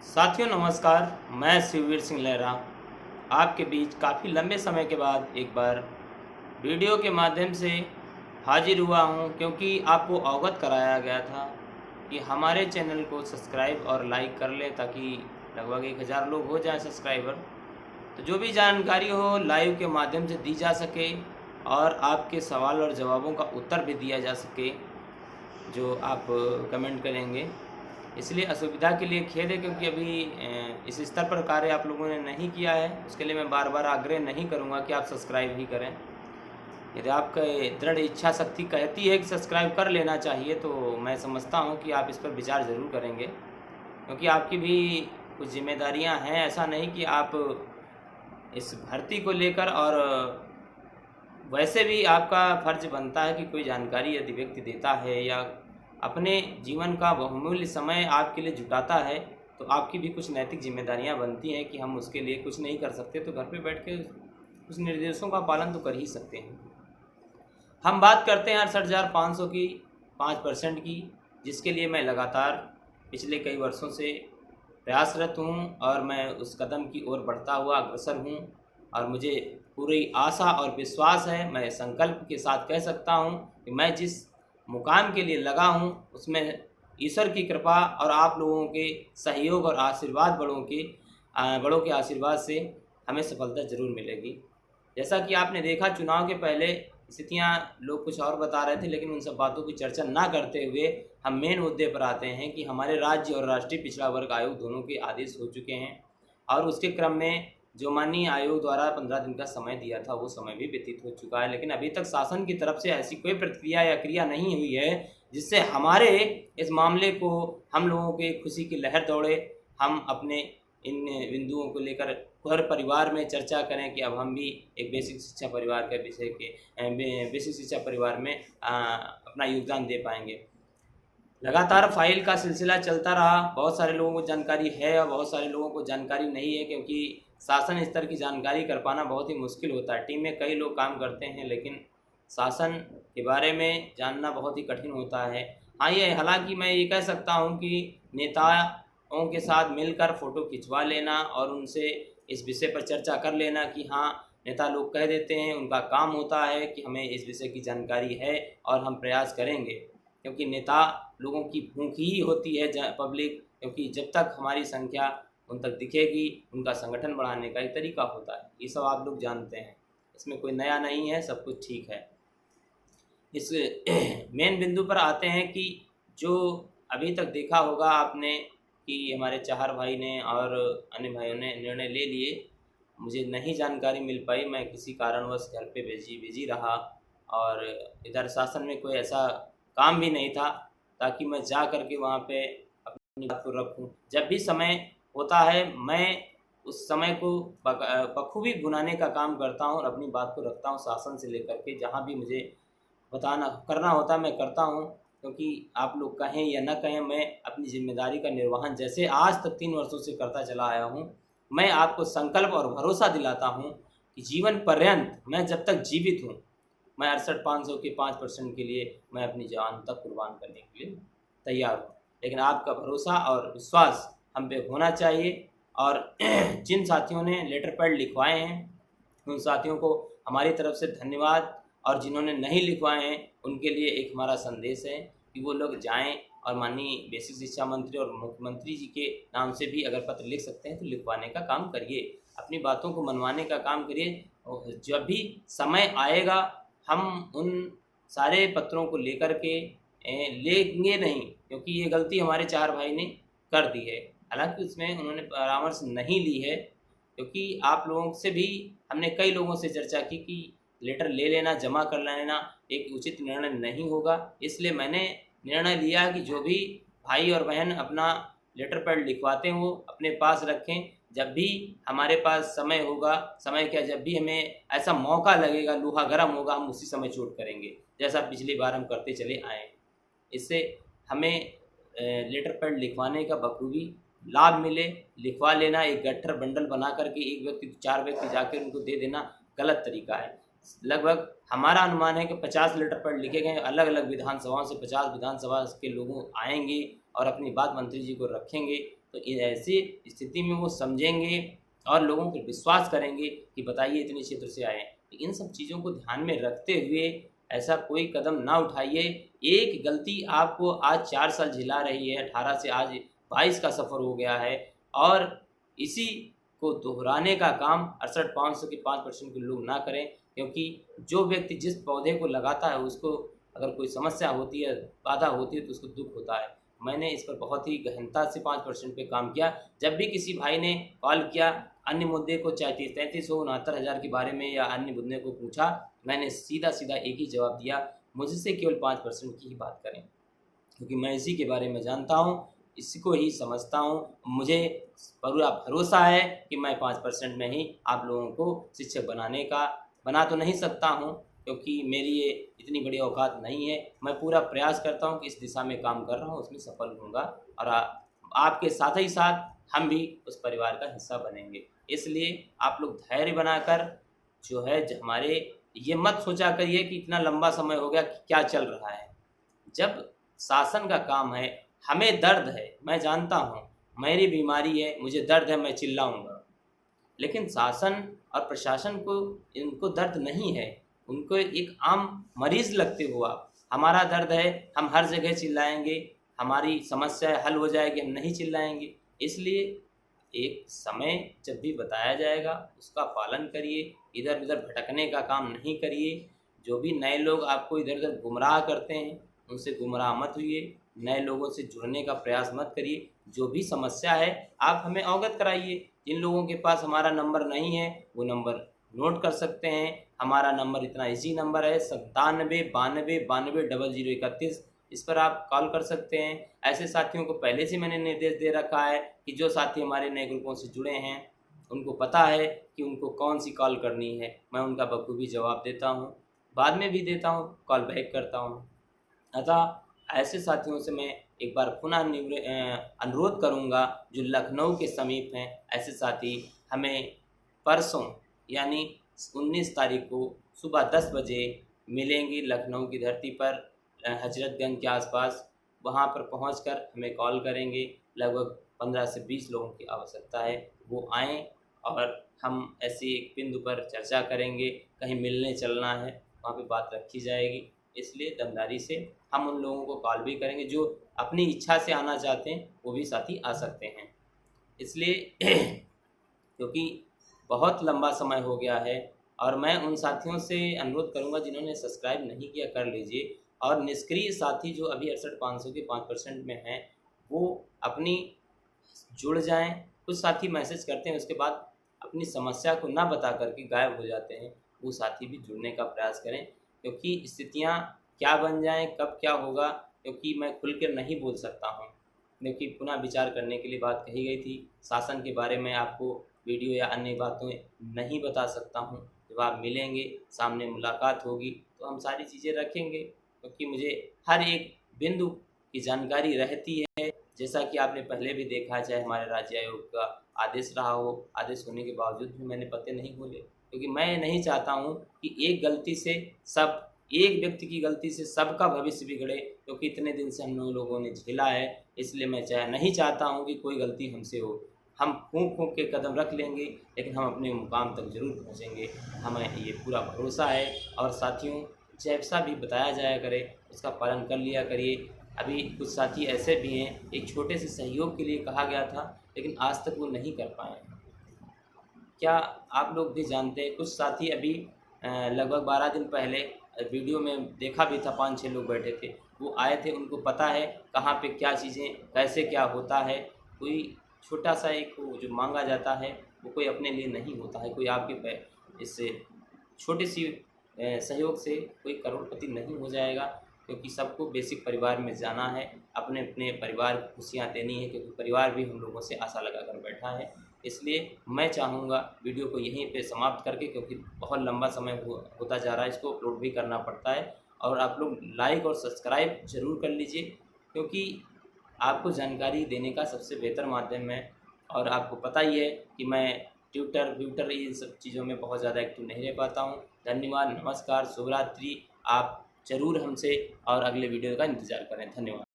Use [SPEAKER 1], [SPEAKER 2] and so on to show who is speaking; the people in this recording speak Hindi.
[SPEAKER 1] साथियों नमस्कार। मैं शिववीर सिंह लहरा आपके बीच काफ़ी लंबे समय के बाद एक बार वीडियो के माध्यम से हाजिर हुआ हूं, क्योंकि आपको अवगत कराया गया था कि हमारे चैनल को सब्सक्राइब और लाइक कर लें, ताकि लगभग 1000 लोग हो जाएं सब्सक्राइबर। तो जो भी जानकारी हो लाइव के माध्यम से दी जा सके और आपके सवाल और जवाबों का उत्तर भी दिया जा सके जो आप कमेंट करेंगे। इसलिए असुविधा के लिए खेद है, क्योंकि अभी इस स्तर पर कार्य आप लोगों ने नहीं किया है। उसके लिए मैं बार बार आग्रह नहीं करूंगा कि आप सब्सक्राइब ही करें। यदि आपका दृढ़ इच्छा शक्ति कहती है कि सब्सक्राइब कर लेना चाहिए, तो मैं समझता हूं कि आप इस पर विचार ज़रूर करेंगे, क्योंकि आपकी भी कुछ जिम्मेदारियां हैं। ऐसा नहीं कि आप इस भर्ती को लेकर, और वैसे भी आपका फ़र्ज बनता है कि कोई जानकारी यदि व्यक्ति देता है या अपने जीवन का बहुमूल्य समय आपके लिए जुटाता है, तो आपकी भी कुछ नैतिक जिम्मेदारियां बनती हैं कि हम उसके लिए कुछ नहीं कर सकते तो घर पे बैठ के उस निर्देशों का पालन तो कर ही सकते हैं। हम बात करते हैं 68,500 की, 5% की, जिसके लिए मैं लगातार पिछले कई वर्षों से प्रयासरत हूँ और मैं उस कदम की ओर बढ़ता हुआ अग्रसर हूँ। और मुझे पूरी आशा और विश्वास है, मैं संकल्प के साथ कह सकता हूँ कि मैं जिस मुकाम के लिए लगा हूँ उसमें ईश्वर की कृपा और आप लोगों के सहयोग और आशीर्वाद, बड़ों के आशीर्वाद से हमें सफलता ज़रूर मिलेगी। जैसा कि आपने देखा, चुनाव के पहले स्थितियां लोग कुछ और बता रहे थे, लेकिन उन सब बातों की चर्चा ना करते हुए हम मेन मुद्दे पर आते हैं कि हमारे राज्य और राष्ट्रीय पिछड़ा वर्ग आयोग दोनों के आदेश हो चुके हैं, और उसके क्रम में जो माननीय आयोग द्वारा 15 दिन का समय दिया था वो समय भी व्यतीत हो चुका है। लेकिन अभी तक शासन की तरफ से ऐसी कोई प्रतिक्रिया या क्रिया नहीं हुई है जिससे हमारे इस मामले को, हम लोगों के खुशी की लहर दौड़े, हम अपने इन बिंदुओं को लेकर हर परिवार में चर्चा करें कि अब हम भी एक बेसिक शिक्षा परिवार के विषय के बेसिक शिक्षा परिवार में अपना योगदान दे पाएंगे। लगातार फाइल का सिलसिला चलता रहा। बहुत सारे लोगों को जानकारी है और बहुत सारे लोगों को जानकारी नहीं है, क्योंकि शासन स्तर की जानकारी कर पाना बहुत ही मुश्किल होता है। टीम में कई लोग काम करते हैं, लेकिन शासन के बारे में जानना बहुत ही कठिन होता है। हाँ, ये हालांकि मैं ये कह सकता हूँ कि नेताओं के साथ मिलकर फ़ोटो खिंचवा लेना और उनसे इस विषय पर चर्चा कर लेना कि हाँ, नेता लोग कह देते हैं, उनका काम होता है कि हमें इस विषय की जानकारी है और हम प्रयास करेंगे, क्योंकि नेता लोगों की भूख ही होती है पब्लिक, क्योंकि जब तक हमारी संख्या उन तक दिखेगी, उनका संगठन बढ़ाने का एक तरीका होता है। ये सब आप लोग जानते हैं, इसमें कोई नया नहीं है, सब कुछ ठीक है। इस मेन बिंदु पर आते हैं कि जो अभी तक देखा होगा आपने कि हमारे चार भाई ने और अन्य भाइयों ने निर्णय ले लिए, मुझे नहीं जानकारी मिल पाई, मैं किसी कारणवश घर पे बिजी रहा, और इधर शासन में कोई ऐसा काम भी नहीं था ताकि मैं जा कर के वहाँ पे अपनी बात को रखूँ। जब भी समय होता है मैं उस समय को बखूबी भुनाने का काम करता हूँ और अपनी बात को रखता हूँ शासन से लेकर के। जहाँ भी मुझे बताना करना होता है मैं करता हूँ, क्योंकि आप लोग कहें या न कहें, मैं अपनी जिम्मेदारी का निर्वहन जैसे आज तक 3 वर्षों से करता चला आया हूँ। मैं आपको संकल्प और भरोसा दिलाता हूँ कि जीवन पर्यंत मैं जब तक जीवित हूँ, मैं 68,500 के 5% के लिए मैं अपनी जान तक कुर्बान करने के लिए तैयार हूँ। लेकिन आपका भरोसा और विश्वास हम पे होना चाहिए। और जिन साथियों ने लेटर पैड लिखवाए हैं उन साथियों को हमारी तरफ से धन्यवाद, और जिन्होंने नहीं लिखवाए हैं उनके लिए एक हमारा संदेश है कि वो लोग जाएं और माननीय बेसिक शिक्षा मंत्री और मुख्यमंत्री जी के नाम से भी अगर पत्र लिख सकते हैं तो लिखवाने का काम करिए, अपनी बातों को मनवाने का काम करिए। और जब भी समय आएगा हम उन सारे पत्रों को लेकर के लेंगे नहीं, क्योंकि ये गलती हमारे चार भाई ने कर दी है। हालांकि उसमें उन्होंने परामर्श नहीं ली है, क्योंकि आप लोगों से भी हमने कई लोगों से चर्चा की कि लेटर ले लेना, जमा कर लेना एक उचित निर्णय नहीं होगा। इसलिए मैंने निर्णय लिया कि जो भी भाई और बहन अपना लेटर पैड लिखवाते हैं वो अपने पास रखें। जब भी हमारे पास समय होगा, समय क्या, जब भी हमें ऐसा मौका लगेगा, लोहा गर्म होगा, हम उसी समय चोट करेंगे, जैसा पिछली बार हम करते चले आए। इससे हमें लेटर पैड लिखवाने का बखूबी लाभ मिले। लिखवा लेना, एक गट्ठर बंडल बना करके एक व्यक्ति 4 व्यक्ति जाकर उनको दे देना गलत तरीका है। लगभग हमारा अनुमान है कि 50 लेटर पैड लिखे गए, अलग अलग विधानसभाओं से 50 विधानसभा के लोगों आएंगे और अपनी बात मंत्री जी को रखेंगे तो ऐसी स्थिति में वो समझेंगे और लोगों को विश्वास करेंगे कि बताइए इतने क्षेत्र से आए हैं। तो इन सब चीज़ों को ध्यान में रखते हुए ऐसा कोई कदम ना उठाइए। एक गलती आपको आज 4 साल झेला रही है, 18 से आज 22 का सफ़र हो गया है और इसी को दोहराने का काम 68,500 के 5% के लोग ना करें, क्योंकि जो व्यक्ति जिस पौधे को लगाता है उसको अगर कोई समस्या होती है, बाधा होती है तो उसको दुःख होता है। मैंने इस पर बहुत ही गहनता से 5% पे काम किया। जब भी किसी भाई ने कॉल किया, अन्य मुद्दे को चाहे 33 हो, 69,000 के बारे में या अन्य मुद्दे को पूछा, मैंने सीधा-सीधा एक ही जवाब दिया, मुझसे केवल 5% की ही बात करें, क्योंकि मैं इसी के बारे में जानता हूँ, इसी को ही समझता हूँ। मुझे पूरा भरोसा है कि मैं 5% में ही आप लोगों को शिक्षक बना तो नहीं सकता हूँ, क्योंकि मेरी ये इतनी बड़ी औकात नहीं है। मैं पूरा प्रयास करता हूँ कि इस दिशा में काम कर रहा हूँ, उसमें सफल होऊँगा और आपके साथ ही साथ हम भी उस परिवार का हिस्सा बनेंगे। इसलिए आप लोग धैर्य बनाकर जो है हमारे ये मत सोचा करिए कि इतना लंबा समय हो गया कि क्या चल रहा है। जब शासन का काम है, हमें दर्द है, मैं जानता हूँ, मेरी बीमारी है, मुझे दर्द है, मैं चिल्लाऊँगा। लेकिन शासन और प्रशासन को इनको दर्द नहीं है, उनको एक आम मरीज़ लगते हो आप। हमारा दर्द है, हम हर जगह चिल्लाएँगे, हमारी समस्या हल हो जाएगी, हम नहीं चिल्लाएँगे। इसलिए एक समय जब भी बताया जाएगा उसका पालन करिए, इधर-उधर भटकने का काम नहीं करिए। जो भी नए लोग आपको इधर-उधर गुमराह करते हैं, उनसे गुमराह मत होइए, नए लोगों से जुड़ने का प्रयास मत करिए। जो भी समस्या है आप हमें अवगत कराइए। जिन लोगों के पास हमारा नंबर नहीं है, वो नंबर नोट कर सकते हैं। हमारा नंबर इतना ईज़ी नंबर है 97 92 92 0031। इस पर आप कॉल कर सकते हैं। ऐसे साथियों को पहले से मैंने निर्देश दे रखा है कि जो साथी हमारे नए ग्रुपों से जुड़े हैं, उनको पता है कि उनको कौन-सी कॉल करनी है। मैं उनका बखूबी जवाब देता हूँ, बाद में भी देता हूँ, कॉल बैक करता हूँ। अतः ऐसे साथियों से मैं एक बार पुनः अनुरोध करूँगा जो लखनऊ के समीप हैं, ऐसे साथी हमें परसों यानी 19 तारीख को सुबह 10 बजे मिलेंगे लखनऊ की धरती पर हजरतगंज के आसपास। वहाँ पर पहुंचकर हमें कॉल करेंगे। लगभग 15 से 20 लोगों की आवश्यकता है, वो आएँ और हम ऐसी एक बिंदु पर चर्चा करेंगे। कहीं मिलने चलना है, वहाँ पे बात रखी जाएगी। इसलिए दमदारी से हम उन लोगों को कॉल भी करेंगे जो अपनी इच्छा से आना चाहते हैं, वो भी साथी आ सकते हैं। इसलिए क्योंकि बहुत लंबा समय हो गया है और मैं उन साथियों से अनुरोध करूंगा जिन्होंने सब्सक्राइब नहीं किया कर लीजिए, और निष्क्रिय साथी जो अभी 68,500 के 5% में हैं, वो अपनी जुड़ जाएं। कुछ साथी मैसेज करते हैं, उसके बाद अपनी समस्या को ना बता करके गायब हो जाते हैं। वो साथी भी जुड़ने का प्रयास करें, क्योंकि स्थितियाँ क्या बन जाएँ, कब क्या होगा, क्योंकि मैं खुल कर नहीं बोल सकता हूँ, क्योंकि पुनः विचार करने के लिए बात कही गई थी। शासन के बारे में आपको वीडियो या अन्य बातें नहीं बता सकता हूँ। जब आप मिलेंगे, सामने मुलाकात होगी, तो हम सारी चीज़ें रखेंगे, क्योंकि मुझे हर एक बिंदु की जानकारी रहती है। जैसा कि आपने पहले भी देखा है, चाहे हमारे राज्य आयोग का आदेश रहा हो, आदेश होने के बावजूद भी मैंने पते नहीं खोले, क्योंकि मैं नहीं चाहता हूँ कि एक व्यक्ति की गलती से सबका भविष्य बिगड़े, क्योंकि इतने दिन से हम लोगों ने झेला है। इसलिए मैं नहीं चाहता हूँ कि कोई गलती हमसे हो। हम फूँक-फूँक के कदम रख लेंगे, लेकिन हम अपने मुकाम तक ज़रूर पहुँचेंगे, हमें ये पूरा भरोसा है। और साथियों, जैसा भी बताया जाया करे उसका पालन कर लिया करिए। अभी कुछ साथी ऐसे भी हैं, एक छोटे से सहयोग के लिए कहा गया था, लेकिन आज तक वो नहीं कर पाए हैं। क्या आप लोग भी जानते हैं, कुछ साथी अभी लगभग 12 दिन पहले वीडियो में देखा भी था, 5-6 लोग बैठे थे, वो आए थे, उनको पता है कहाँ पे क्या चीज़ें कैसे क्या होता है। कोई छोटा-सा एक वो जो माँगा जाता है, वो कोई अपने लिए नहीं होता है। कोई आपके इससे छोटी-सी सहयोग से कोई करोड़पति नहीं हो जाएगा, क्योंकि सबको बेसिक परिवार में जाना है, अपने-अपने परिवार को खुशियाँ देनी है, क्योंकि परिवार भी हम लोगों से आशा लगाकर बैठा है। इसलिए मैं चाहूँगा वीडियो को यहीं पे समाप्त करके, क्योंकि बहुत लंबा समय होता जा रहा है, इसको अपलोड भी करना पड़ता है। और आप लोग लाइक और सब्सक्राइब ज़रूर कर लीजिए, क्योंकि आपको जानकारी देने का सबसे बेहतर माध्यम है। और आपको पता ही है कि मैं ट्विटर इन सब चीज़ों में बहुत ज़्यादा एक्टिव नहीं रह पाता हूँ। धन्यवाद, नमस्कार, शुभ रात्रि। आप ज़रूर हमसे और अगले वीडियो का इंतज़ार करें। धन्यवाद।